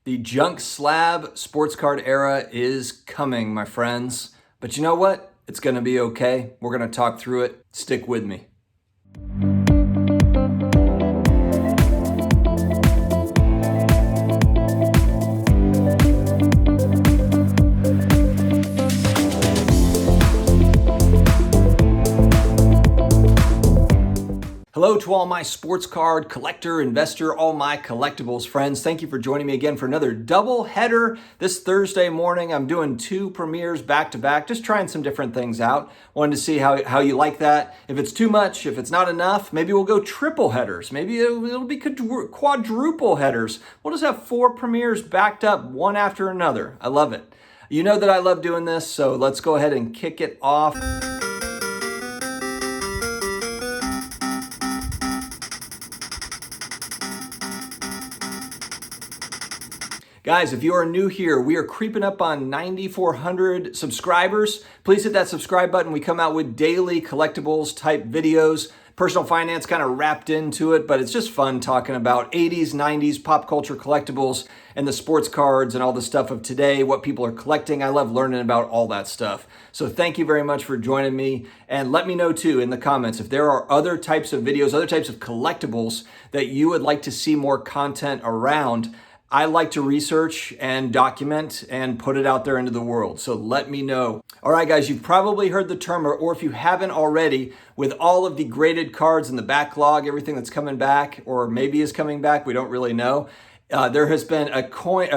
The junk slab sports card era is coming, my friends. But you know what? It's going to be okay. We're going to talk through it. Stick with me. Hello to all my sports card collector, investor, all my collectibles friends. Thank you for joining me again for another double header this Thursday morning. I'm doing two premieres back to back, just trying some different things out. Wanted to see how you like that. If it's too much, if it's not enough, maybe we'll go triple headers. Maybe it'll be quadruple headers. We'll just have four premieres backed up, one after another. I love it. You know that I love doing this, so let's go ahead and kick it off. Guys, if you are new here, we are creeping up on 9,400 subscribers. Please hit that subscribe button. We come out with daily collectibles type videos. Personal finance kind of wrapped into it, but it's just fun talking about 80s, 90s pop culture collectibles and the sports cards and all the stuff of today, what people are collecting. I love learning about all that stuff. So thank you very much for joining me. And let me know too in the comments if there are other types of videos, other types of collectibles that you would like to see more content around. I like to research and document and put it out there into the world. So let me know. All right, guys, you've probably heard the term, or if you haven't already, with all of the graded cards in the backlog, everything that's coming back, or maybe is coming back, we don't really know. There has been a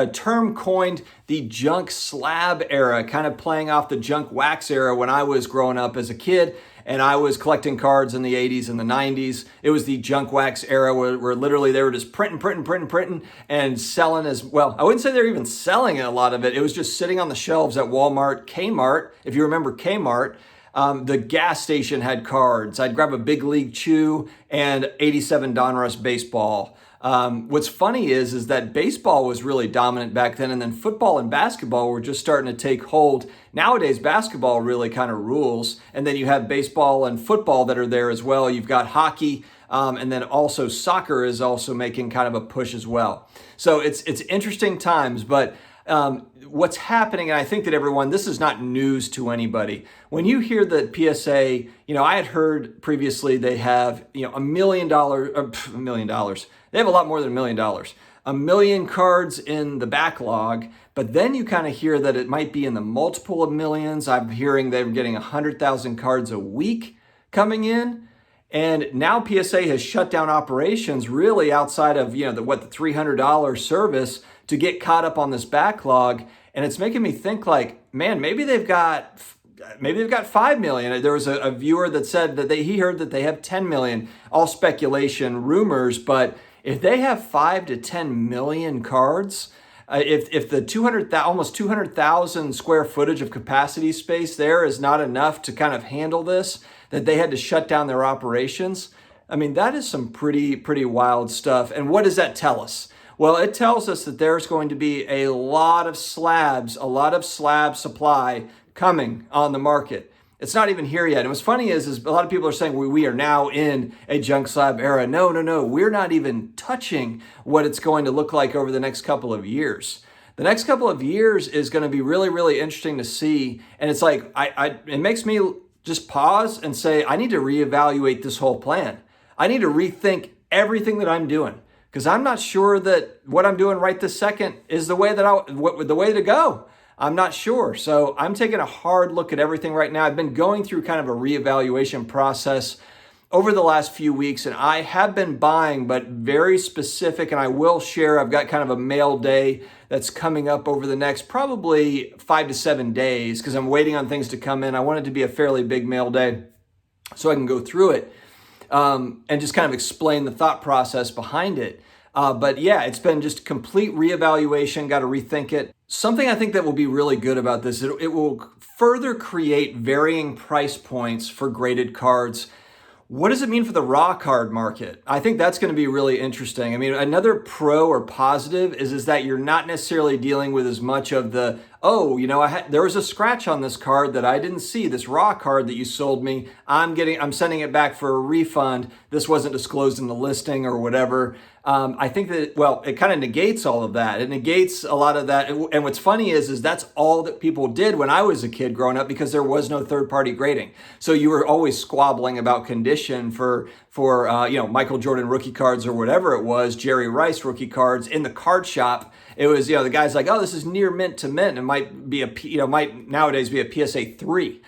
term coined, the junk slab era, kind of playing off the junk wax era when I was growing up as a kid. And I was collecting cards in the 80s and the 90s. It was the junk wax era where literally they were just printing and selling as well. I wouldn't say they're even selling a lot of it. It was just sitting on the shelves at Walmart, Kmart. If you remember Kmart, the gas station had cards. I'd grab a Big League Chew and 87 Donruss baseball. What's funny is that baseball was really dominant back then, and then football and basketball were just starting to take hold. Nowadays, basketball really kind of rules, and then you have baseball and football that are there as well. You've got hockey, and then also soccer is also making kind of a push as well. So it's interesting times, but what's happening, and I think that everyone, this is not news to anybody. When you hear that PSA, I had heard previously they have, $1 million, $1 million. They have a lot more than $1 million. 1 million cards in the backlog, but then you kind of hear that it might be in the multiple of millions. I'm hearing they're getting 100,000 cards a week coming in. And now PSA has shut down operations really outside of, the $300 service to get caught up on this backlog. And it's making me think like, man, maybe they've got 5 million. There was a viewer that said that he heard that they have 10 million, all speculation, rumors, but if they have 5 to 10 million cards, if the almost 200,000 square footage of capacity space there is not enough to kind of handle this, that they had to shut down their operations, I mean, that is some pretty wild stuff. And what does that tell us? Well, it tells us that there's going to be a lot of slab supply coming on the market. It's not even here yet. And what's funny is a lot of people are saying we are now in a junk slab era. No. We're not even touching what it's going to look like over the next couple of years. The next couple of years is going to be really, really interesting to see. And it's like, it makes me just pause and say, I need to reevaluate this whole plan. I need to rethink everything that I'm doing, because I'm not sure that what I'm doing right this second is the way to go. I'm not sure. So I'm taking a hard look at everything right now. I've been going through kind of a reevaluation process over the last few weeks, and I have been buying, but very specific, and I will share, I've got kind of a mail day that's coming up over the next probably 5 to 7 days, because I'm waiting on things to come in. I want it to be a fairly big mail day so I can go through it and just kind of explain the thought process behind it. But yeah, it's been just complete reevaluation, got to rethink it. Something I think that will be really good about this, it will further create varying price points for graded cards. What does it mean for the raw card market? I think that's going to be really interesting. I mean, another pro or positive is that you're not necessarily dealing with as much of the oh, there was a scratch on this card that I didn't see, this raw card that you sold me. I'm sending it back for a refund. This wasn't disclosed in the listing or whatever. I think that, well, it kind of negates all of that. It negates a lot of that. And what's funny is that's all that people did when I was a kid growing up, because there was no third-party grading. So you were always squabbling about condition for Michael Jordan rookie cards or whatever it was, Jerry Rice rookie cards in the card shop. It was, the guy's like, oh, this is near mint to mint. It might be might nowadays be a PSA 3.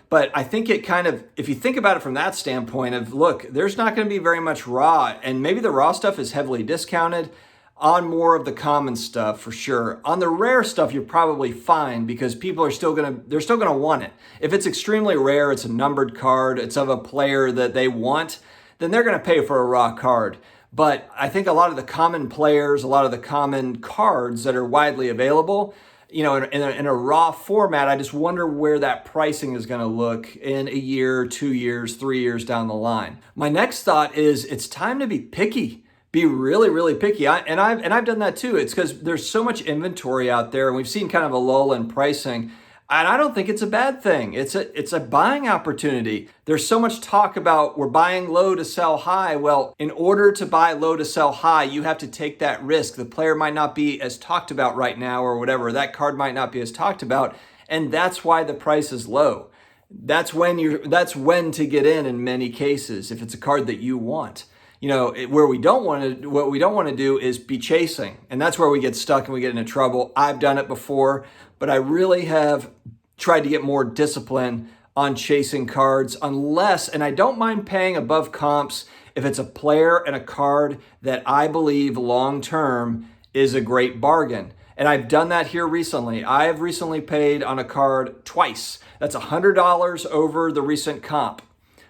But I think it kind of, if you think about it from that standpoint of, look, there's not going to be very much raw, and maybe the raw stuff is heavily discounted on more of the common stuff for sure. On the rare stuff, you're probably fine because people are still going to want it. If it's extremely rare, it's a numbered card, it's of a player that they want, then they're going to pay for a raw card. But I think a lot of the common players, a lot of the common cards that are widely available, in a raw format, I just wonder where that pricing is going to look in a year, 2 years, 3 years down the line. My next thought is it's time to be picky. Be really, really picky. I've done that too. It's because there's so much inventory out there, and we've seen kind of a lull in pricing. And I don't think it's a bad thing. It's a buying opportunity. There's so much talk about we're buying low to sell high. Well, in order to buy low to sell high, you have to take that risk. The player might not be as talked about right now or whatever. That card might not be as talked about. And that's why the price is low. That's when to get in many cases, if it's a card that you want. What we don't want to do is be chasing. And that's where we get stuck and we get into trouble. I've done it before, but I really have tried to get more discipline on chasing cards and I don't mind paying above comps if it's a player and a card that I believe long-term is a great bargain. And I've done that here recently. I have recently paid on a card twice. That's $100 over the recent comp.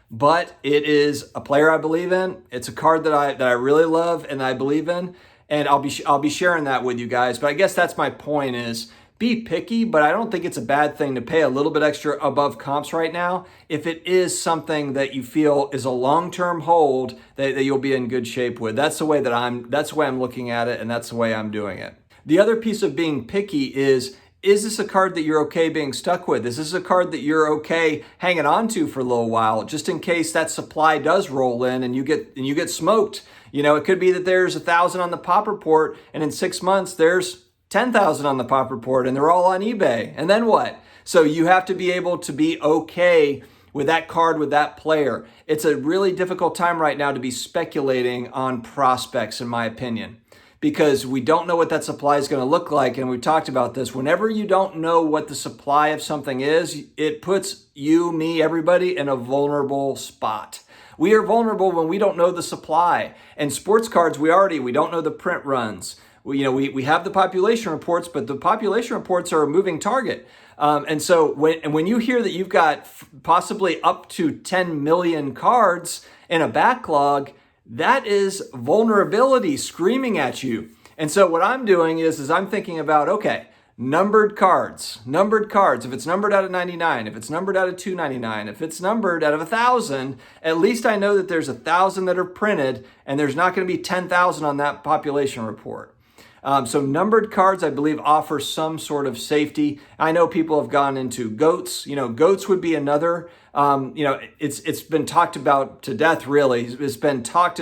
But it is a player I believe in. It's a card that I really love and I believe in, and I'll be sharing that with you guys. But I guess that's my point is be picky, but I don't think it's a bad thing to pay a little bit extra above comps right now if it is something that you feel is a long-term hold that you'll be in good shape with. That's the way I'm looking at it, and that's the way I'm doing it. The other piece of being picky is this a card that you're okay being stuck with? Is this a card that you're okay hanging on to for a little while, just in case that supply does roll in and you get smoked? It could be that there's 1,000 on the pop report, and in 6 months there's 10,000 on the pop report, and they're all on eBay. And then what? So you have to be able to be okay with that card, with that player. It's a really difficult time right now to be speculating on prospects, in my opinion, because we don't know what that supply is going to look like. And we've talked about this. Whenever you don't know what the supply of something is, it puts you, me, everybody in a vulnerable spot. We are vulnerable when we don't know the supply. And sports cards, we don't know the print runs. We have the population reports, but the population reports are a moving target. And so when you hear that you've got possibly up to 10 million cards in a backlog, that is vulnerability screaming at you. And so what I'm doing is I'm thinking about, okay, numbered cards. If it's numbered out of 99, if it's numbered out of 299, if it's numbered out of 1,000, at least I know that there's 1,000 that are printed and there's not going to be 10,000 on that population report. So numbered cards, I believe, offer some sort of safety. I know people have gone into goats. Goats would be another. It's been talked about to death, really. It's been talked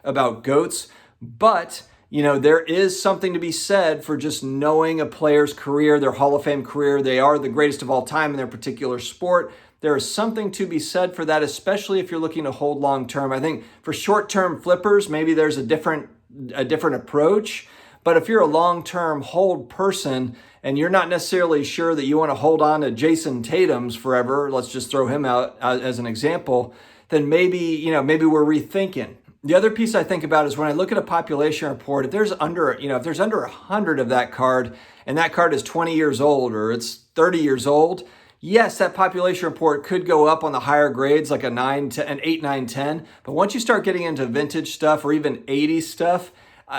about goats. But, there is something to be said for just knowing a player's career, their Hall of Fame career. They are the greatest of all time in their particular sport. There is something to be said for that, especially if you're looking to hold long term. I think for short-term flippers, maybe there's a different approach. But if you're a long-term hold person and you're not necessarily sure that you want to hold on to Jason Tatum's forever, let's just throw him out as an example, then maybe we're rethinking. The other piece I think about is when I look at a population report, if there's under 100 of that card and that card is 20 years old or it's 30 years old, yes, that population report could go up on the higher grades like an 8, 9, 10. But once you start getting into vintage stuff or even 80s stuff,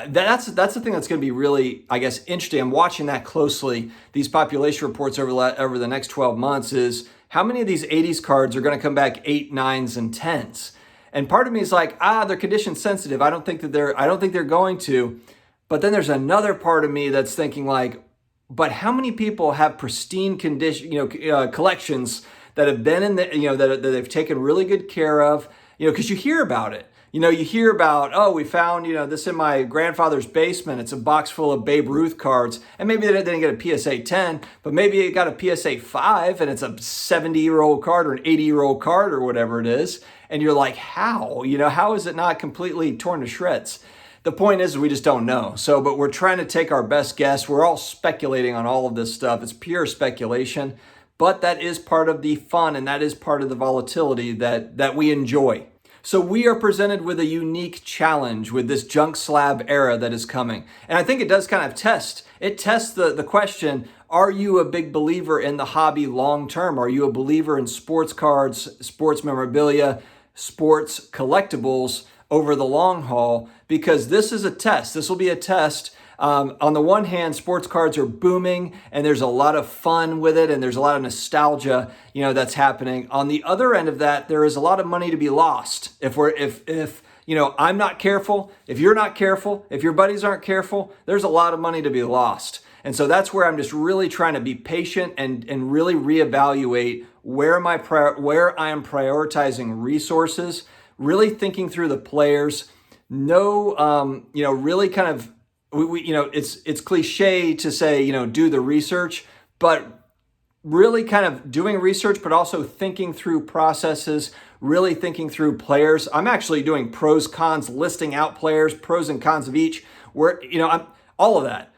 that's the thing that's going to be really, I guess, interesting. I'm watching that closely. These population reports over the next 12 months is how many of these 80s cards are going to come back 8, 9s, and 10s. And part of me is like, they're condition sensitive. I don't think they're going to. But then there's another part of me that's thinking like, But how many people have pristine condition, collections that have been in the, that they've taken really good care of, because you hear about it. You hear about, oh, we found, this in my grandfather's basement. It's a box full of Babe Ruth cards. And maybe they didn't get a PSA 10, but maybe it got a PSA 5 and it's a 70-year-old card or an 80-year-old card or whatever it is. And you're like, how? How is it not completely torn to shreds? The point is we just don't know. But we're trying to take our best guess. We're all speculating on all of this stuff. It's pure speculation, but that is part of the fun and that is part of the volatility that we enjoy. So we are presented with a unique challenge with this junk slab era that is coming. And I think it does kind of tests the question, are you a big believer in the hobby long term? Are you a believer in sports cards, sports memorabilia, sports collectibles over the long haul? Because this is a test. This will be a test. On the one hand, sports cards are booming and there's a lot of fun with it and there's a lot of nostalgia, that's happening. On the other end of that, there is a lot of money to be lost. If I'm not careful, if you're not careful, if your buddies aren't careful, there's a lot of money to be lost. And so that's where I'm just really trying to be patient and really reevaluate where I am prioritizing resources, really thinking through the players, really kind of, it's cliche to say, do the research, but really kind of doing research, but also thinking through processes, really thinking through players. I'm actually doing pros, cons, listing out players, pros and cons of each, where, I'm all of that,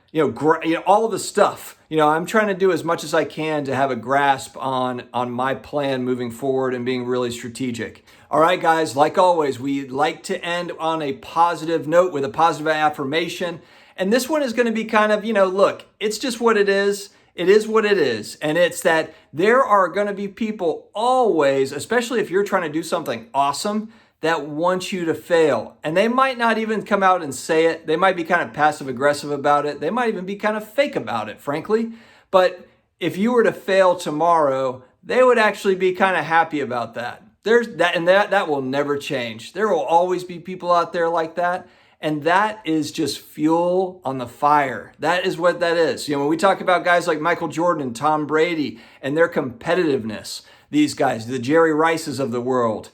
all of the stuff, I'm trying to do as much as I can to have a grasp on my plan moving forward and being really strategic. All right, guys, like always, we like to end on a positive note with a positive affirmation. And this one is going to be kind of, look, it's just what it is. It is what it is. And it's that there are going to be people always, especially if you're trying to do something awesome, that want you to fail. And they might not even come out and say it. They might be kind of passive aggressive about it. They might even be kind of fake about it, frankly. But if you were to fail tomorrow, they would actually be kind of happy about that. There's that, and that will never change. There will always be people out there like that. And that is just fuel on the fire. That is what that is. When we talk about guys like Michael Jordan and Tom Brady and their competitiveness, these guys, the Jerry Rices of the world,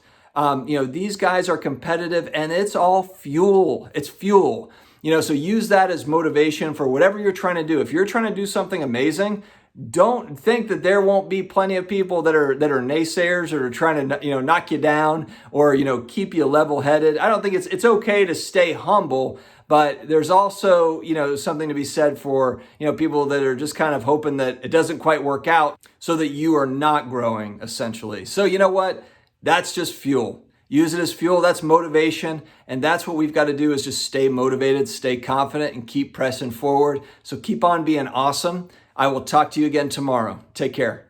these guys are competitive and it's all fuel. It's fuel. So use that as motivation for whatever you're trying to do. If you're trying to do something amazing, don't think that there won't be plenty of people that are naysayers or are trying to knock you down or keep you level-headed. I don't think it's okay to stay humble, but there's also something to be said for people that are just kind of hoping that it doesn't quite work out so that you are not growing essentially. So you know what? That's just fuel. Use it as fuel. That's motivation. And that's what we've got to do is just stay motivated, stay confident, and keep pressing forward. So keep on being awesome. I will talk to you again tomorrow. Take care.